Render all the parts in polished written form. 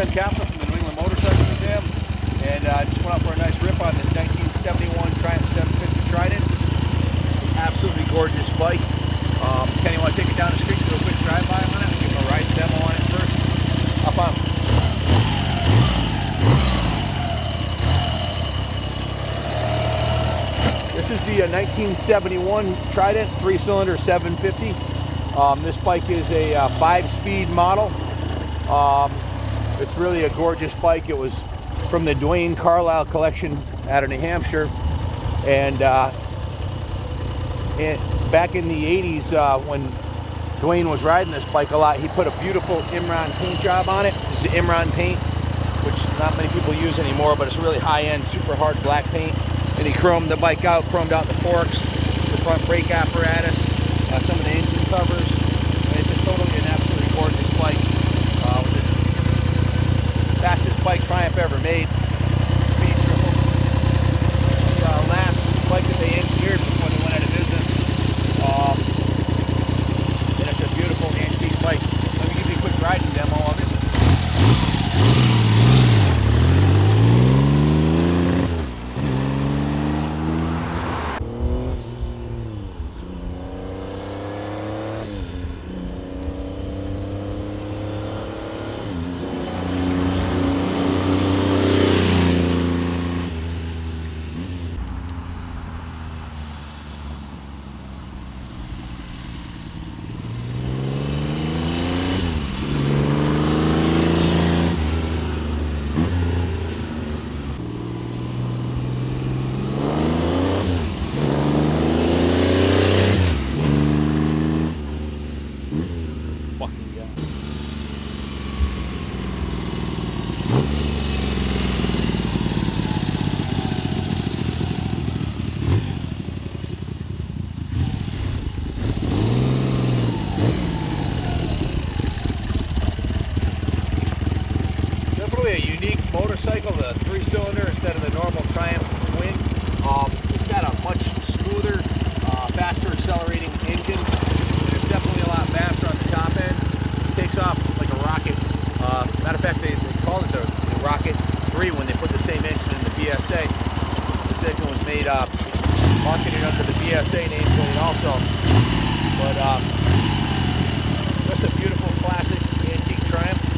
again, Kaplan from the New England Motorcycle Museum, and I just went out for a nice rip on this 1971 Trident 750 Trident. Absolutely gorgeous bike. Kenny, want to take it down the street and do a quick drive-by on it? Give him a ride demo on it first. Up on. This is the 1971 Trident 3-cylinder 750. This bike is a 5-speed model. It's really a gorgeous bike. It was from the Dwayne Carlisle collection out of New Hampshire, and back in the 80s when Dwayne was riding this bike a lot, he put a beautiful Imron paint job on it. This is Imron paint, which not many people use anymore, but it's really high-end, super hard black paint. And he chromed the bike out, chromed out the forks, the front brake apparatus, some of the engine covers. And it's totally an absolutely gorgeous bike. The fastest bike Triumph ever made. Speed triple. The last bike that they engineered before they went out of business. And it's a beautiful antique bike. Let me give you a quick riding demo of it. A unique motorcycle, the 3-cylinder instead of the normal Triumph twin. It's got a much smoother, faster accelerating engine. And it's definitely a lot faster on the top end. It takes off like a rocket. Matter of fact, they called it the Rocket 3 when they put the same engine in the BSA. This engine was made marketed under the BSA nameplate also. But that's a beautiful classic antique Triumph.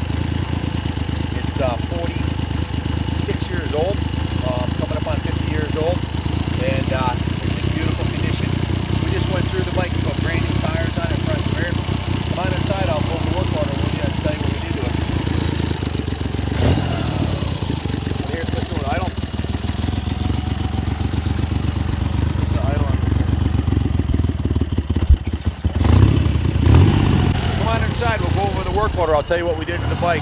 It's 46 years old, coming up on 50 years old, and it's in beautiful condition. We just went through the bike and put brand new tires on it, front and rear. Come on inside, I'll go to the work order with you and tell you what we did to it. Here's this one idle. This is idle on this thing. Come on inside, we'll go over the work order. I'll tell you what we did to the bike.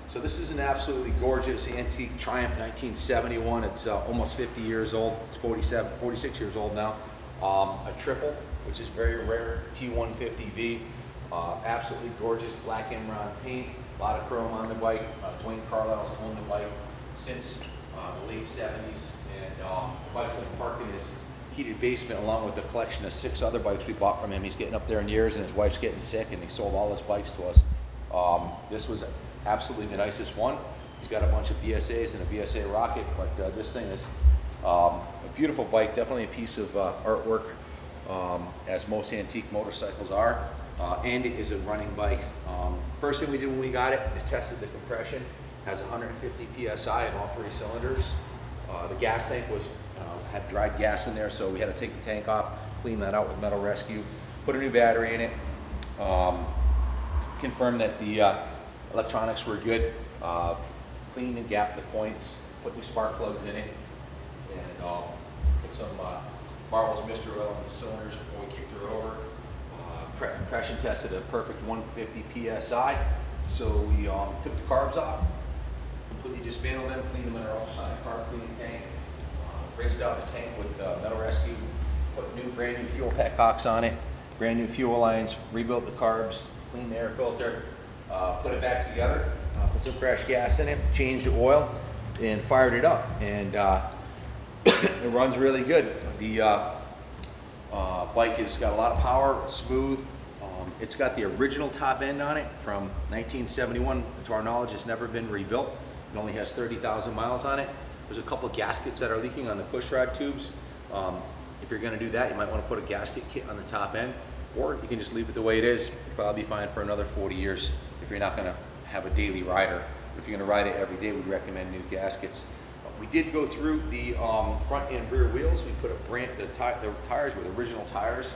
So this is an absolutely gorgeous antique Triumph 1971. It's almost 50 years old. It's 46 years old now. A triple, which is very rare, T150V. Absolutely gorgeous black Imron paint. A lot of chrome on the bike. Dwayne Carlisle's owned the bike since the late 70s. And the bike's been parked in his heated basement along with a collection of 6 other bikes we bought from him. He's getting up there in years and his wife's getting sick, and he sold all his bikes to us. This was absolutely the nicest one. He's got a bunch of BSAs and a BSA Rocket, but this thing is a beautiful bike, definitely a piece of artwork, as most antique motorcycles are, and it is a running bike. First thing we did when we got it is tested the compression. It has 150 PSI in all 3 cylinders. The gas tank had dried gas in there, so we had to take the tank off, clean that out with Metal Rescue, put a new battery in it, confirm that the electronics were good, clean and gap the points, put new spark plugs in it, and put some Marvel's Mr. Oil in the cylinders before we kicked her over. Compression tested a perfect 150 PSI, so we took the carbs off, completely dismantled them, cleaned them in our ultrasonic carb cleaning tank, rinsed out the tank with Metal Rescue, put brand new fuel petcocks on it, brand new fuel lines, rebuilt the carbs, cleaned the air filter, put it back together, put some fresh gas in it, changed the oil, and fired it up. And It runs really good. The bike has got a lot of power, smooth. It's got the original top end on it from 1971. To our knowledge, it's never been rebuilt. It only has 30,000 miles on it. There's a couple gaskets that are leaking on the pushrod tubes. If you're going to do that, you might want to put a gasket kit on the top end, or you can just leave it the way it is. You'll probably be fine for another 40 years if you're not going to have a daily rider. If you're going to ride it every day, we'd recommend new gaskets. We did go through the front and rear wheels. We put the tires were the original tires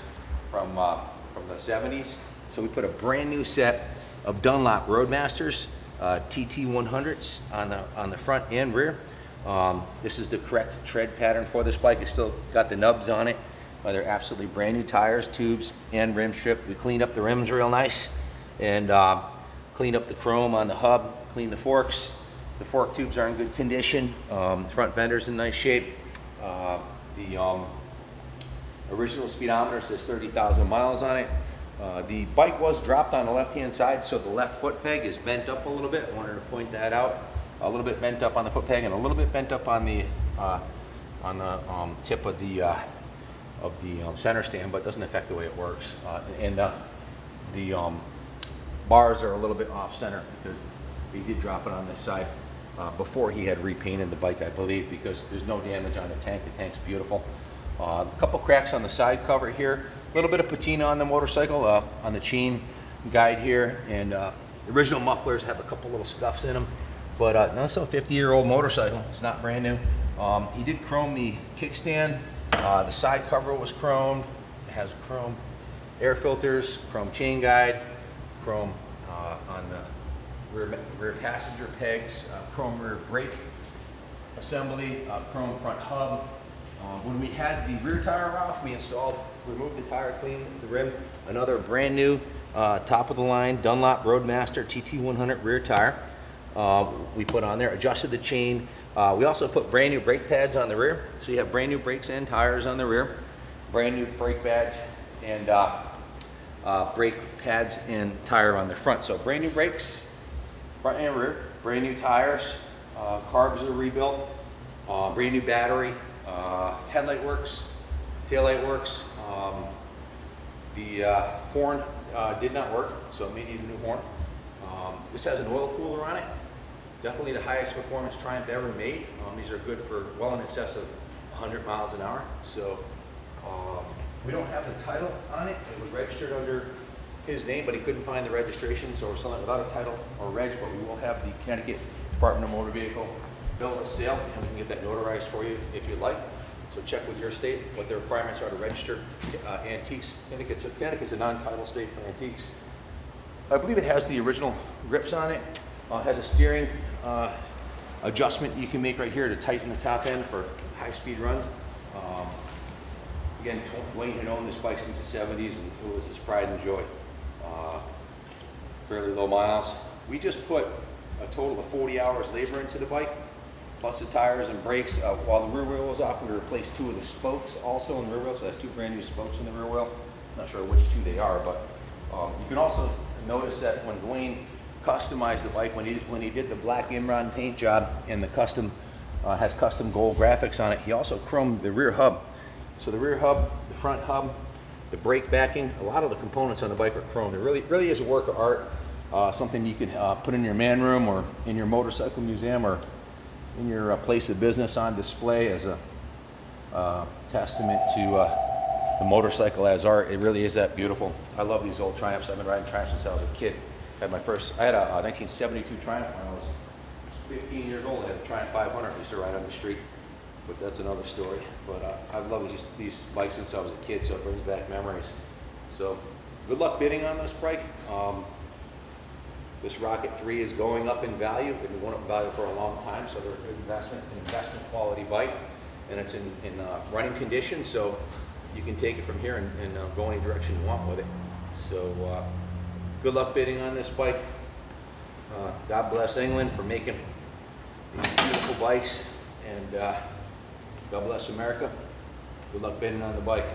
from the 70s. So we put a brand new set of Dunlop Roadmasters TT100s on the front and rear. This is the correct tread pattern for this bike. It's still got the nubs on it. They're absolutely brand new tires, tubes, and rim strip. We cleaned up the rims real nice and cleaned up the chrome on the hub, cleaned the forks. The fork tubes are in good condition. Front fender's in nice shape. The original speedometer says 30,000 miles on it. The bike was dropped on the left-hand side, so the left foot peg is bent up a little bit. I wanted to point that out. A little bit bent up on the foot peg and a little bit bent up on the tip of the center stand, but it doesn't affect the way it works. And the bars are a little bit off center because he did drop it on this side before he had repainted the bike, I believe, because there's no damage on the tank. The tank's beautiful. A couple cracks on the side cover here. A little bit of patina on the motorcycle, on the chain guide here, and the original mufflers have a couple little scuffs in them, but not so 50-year-old motorcycle. It's not brand new. He did chrome the kickstand. The side cover was chromed. It has chrome air filters, chrome chain guide, chrome on the rear passenger pegs, chrome rear brake assembly, chrome front hub. When we had the rear tire off, we removed the tire, cleaned the rim, another brand new top of the line Dunlop Roadmaster TT100 rear tire we put on there, adjusted the chain. We also put brand new brake pads on the rear, so you have brand new brakes and tires on the rear, brand new brake pads and brake pads and tire on the front. So brand new brakes, front and rear, brand new tires, carbs are rebuilt, brand new battery, headlight works, taillight works. The horn did not work, so it may need a new horn. This has an oil cooler on it. Definitely the highest performance Triumph ever made. These are good for well in excess of 100 miles an hour. So we don't have the title on it. It was registered under his name, but he couldn't find the registration, so we're selling it without a title or reg, but we will have the Connecticut Department of Motor Vehicle bill of sale, and we can get that notarized for you if you'd like. So check with your state what the requirements are to register antiques. Connecticut's a non-title state for antiques. I believe it has the original grips on it. It has a steering adjustment you can make right here to tighten the top end for high-speed runs. Again, Wayne had owned this bike since the 70s, and it was his pride and joy. Fairly low miles. We just put a total of 40 hours labor into the bike, plus the tires and brakes. While the rear wheel was off, we replaced 2 of the spokes also in the rear wheel, so that's 2 brand new spokes in the rear wheel. Not sure which 2 they are, but you can also notice that when Dwayne customized the bike, when he did the black Imron paint job and the custom has custom gold graphics on it, he also chromed the rear hub. So the rear hub, the front hub, the brake backing, a lot of the components on the bike are chromed. It really is a work of art, something you can put in your man room or in your motorcycle museum or in your place of business on display as a testament to the motorcycle as art. It really is that beautiful. I love these old Triumphs. I've been riding Triumphs since I was a kid. I had a 1972 Triumph when I was 15 years old. I had a Triumph 500. I used to ride on the street, but that's another story. But I've loved these bikes since I was a kid, so it brings back memories. So good luck bidding on this bike. This Rocket 3 is going up in value. They've been going up in value for a long time, so they're a good investment. It's an investment quality bike, and it's in running condition, so you can take it from here and go any direction you want with it. So good luck bidding on this bike. God bless England for making these beautiful bikes, and God bless America. Good luck bidding on the bike.